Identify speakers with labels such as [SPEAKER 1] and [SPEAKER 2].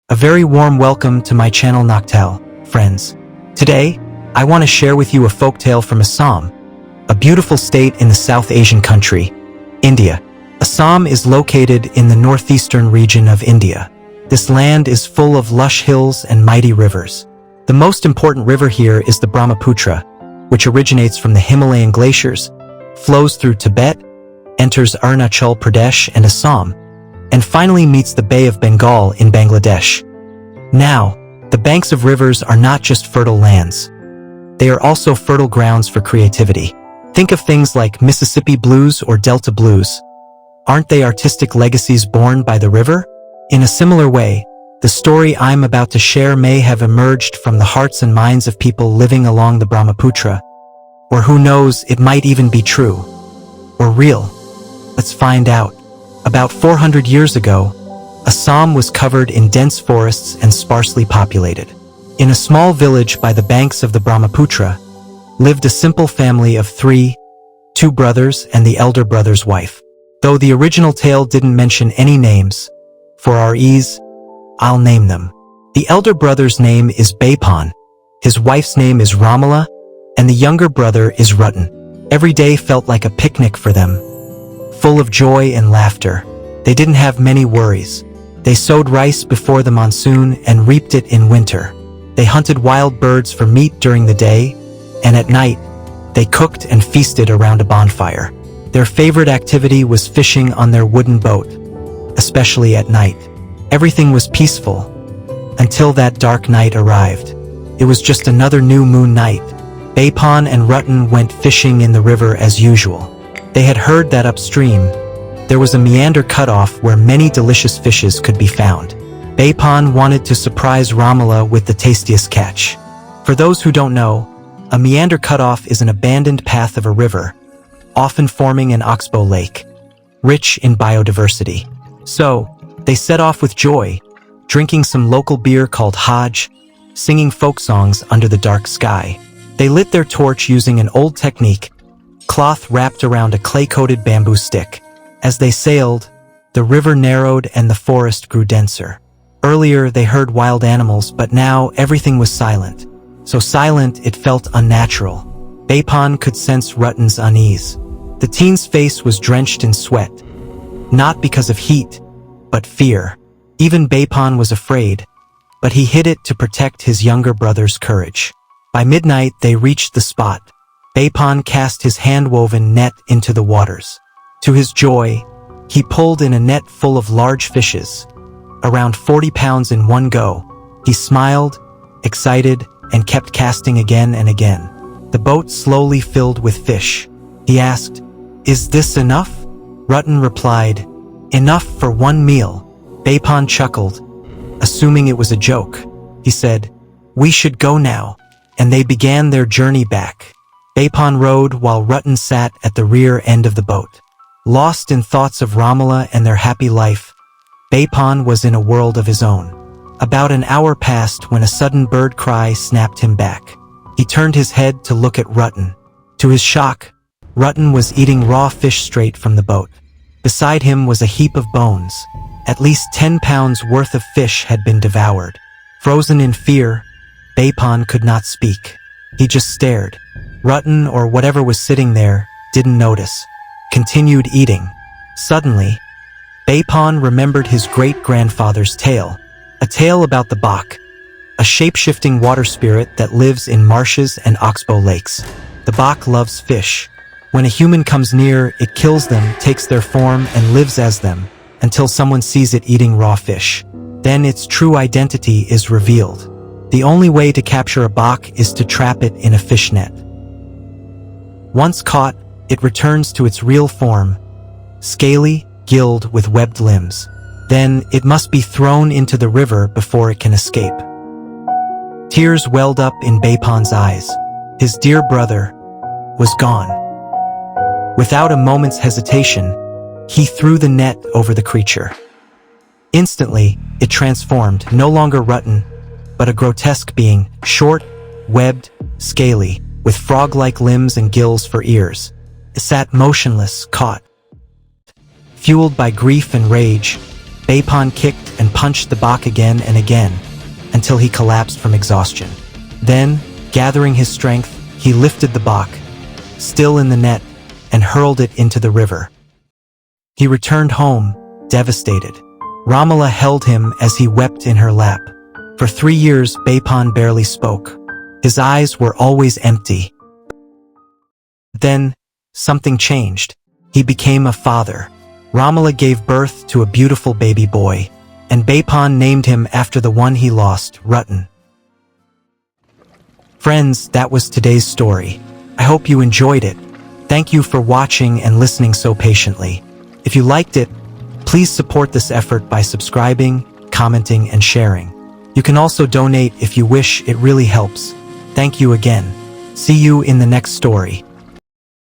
[SPEAKER 1] A very warm welcome to my channel Noctale, friends. Today, I want to share with you a folktale from Assam, a beautiful state in the South Asian country, India. Assam is located in the northeastern region of India. This land is full of lush hills and mighty rivers. The most important river here is the Brahmaputra, which originates from the Himalayan glaciers, flows through Tibet, enters Arunachal Pradesh and Assam, and finally meets the Bay of Bengal in Bangladesh. Now, the banks of rivers are not just fertile lands. They are also fertile grounds for creativity. Think of things like Mississippi blues or Delta blues. Aren't they artistic legacies born by the river? In a similar way, the story I'm about to share may have emerged from the hearts and minds of people living along the Brahmaputra. Or who knows, it might even be true. Or real. Let's find out. About 400 years ago, Assam was covered in dense forests and sparsely populated. In a small village by the banks of the Brahmaputra, lived a simple family of two brothers and the elder brother's wife. Though the original tale didn't mention any names, for our ease, I'll name them. The elder brother's name is Bapan, his wife's name is Ramala, and the younger brother is Rutan. Every day felt like a picnic for them, full of joy and laughter. They didn't have many worries. They sowed rice before the monsoon and reaped it in winter. They hunted wild birds for meat during the day, and at night, they cooked and feasted around a bonfire. Their favorite activity was fishing on their wooden boat, especially at night. Everything was peaceful, until that dark night arrived. It was just another new moon night. Bapan and Rutan went fishing in the river as usual. They had heard that upstream, there was a meander cutoff where many delicious fishes could be found. Bapan wanted to surprise Ramala with the tastiest catch. For those who don't know, a meander cutoff is an abandoned path of a river, often forming an oxbow lake, rich in biodiversity. So, they set off with joy, drinking some local beer called Hajj, singing folk songs under the dark sky. They lit their torch using an old technique, cloth wrapped around a clay-coated bamboo stick. As they sailed, the river narrowed and the forest grew denser. Earlier, they heard wild animals, but now everything was silent. So silent, it felt unnatural. Bapan could sense Rutan's unease. The teen's face was drenched in sweat, not because of heat, but fear. Even Bapan was afraid, but he hid it to protect his younger brother's courage. By midnight, they reached the spot. Bapan cast his hand-woven net into the waters. To his joy, he pulled in a net full of large fishes, around 40 pounds in one go. He smiled, excited, and kept casting again and again. The boat slowly filled with fish. He asked, "Is this enough?" Rutan replied, "Enough for one meal." Bapan chuckled, assuming it was a joke. He said, "We should go now," and they began their journey back. Bapan rowed while Rutan sat at the rear end of the boat. Lost in thoughts of Ramala and their happy life, Bapan was in a world of his own. About an hour passed when a sudden bird cry snapped him back. He turned his head to look at Rutan. To his shock, Rutan was eating raw fish straight from the boat. Beside him was a heap of bones. At least 10 pounds worth of fish had been devoured. Frozen in fear, Bapan could not speak. He just stared. Rutan, or whatever was sitting there, didn't notice. Continued eating. Suddenly, Bapan remembered his great-grandfather's tale. A tale about the Baak, a shape-shifting water spirit that lives in marshes and oxbow lakes. The Baak loves fish. When a human comes near, it kills them, takes their form, and lives as them, until someone sees it eating raw fish. Then its true identity is revealed. The only way to capture a Baak is to trap it in a fish net. Once caught, it returns to its real form, scaly, gilled with webbed limbs. Then, it must be thrown into the river before it can escape. Tears welled up in Bapan's eyes. His dear brother was gone. Without a moment's hesitation, he threw the net over the creature. Instantly, it transformed, no longer Rutan, but a grotesque being, short, webbed, scaly, with frog-like limbs and gills for ears. It sat motionless, caught. Fueled by grief and rage, Bapan kicked and punched the Baak again and again until he collapsed from exhaustion. Then, gathering his strength, he lifted the Baak, still in the net, and hurled it into the river. He returned home, devastated. Ramala held him as he wept in her lap. For 3 years, Bapan barely spoke. His eyes were always empty. Then, something changed. He became a father. Ramala gave birth to a beautiful baby boy, and Bapan named him after the one he lost, Rutan. Friends, that was today's story. I hope you enjoyed it. Thank you for watching and listening so patiently. If you liked it, please support this effort by subscribing, commenting, and sharing. You can also donate if you wish, it really helps. Thank you again. See you in the next story.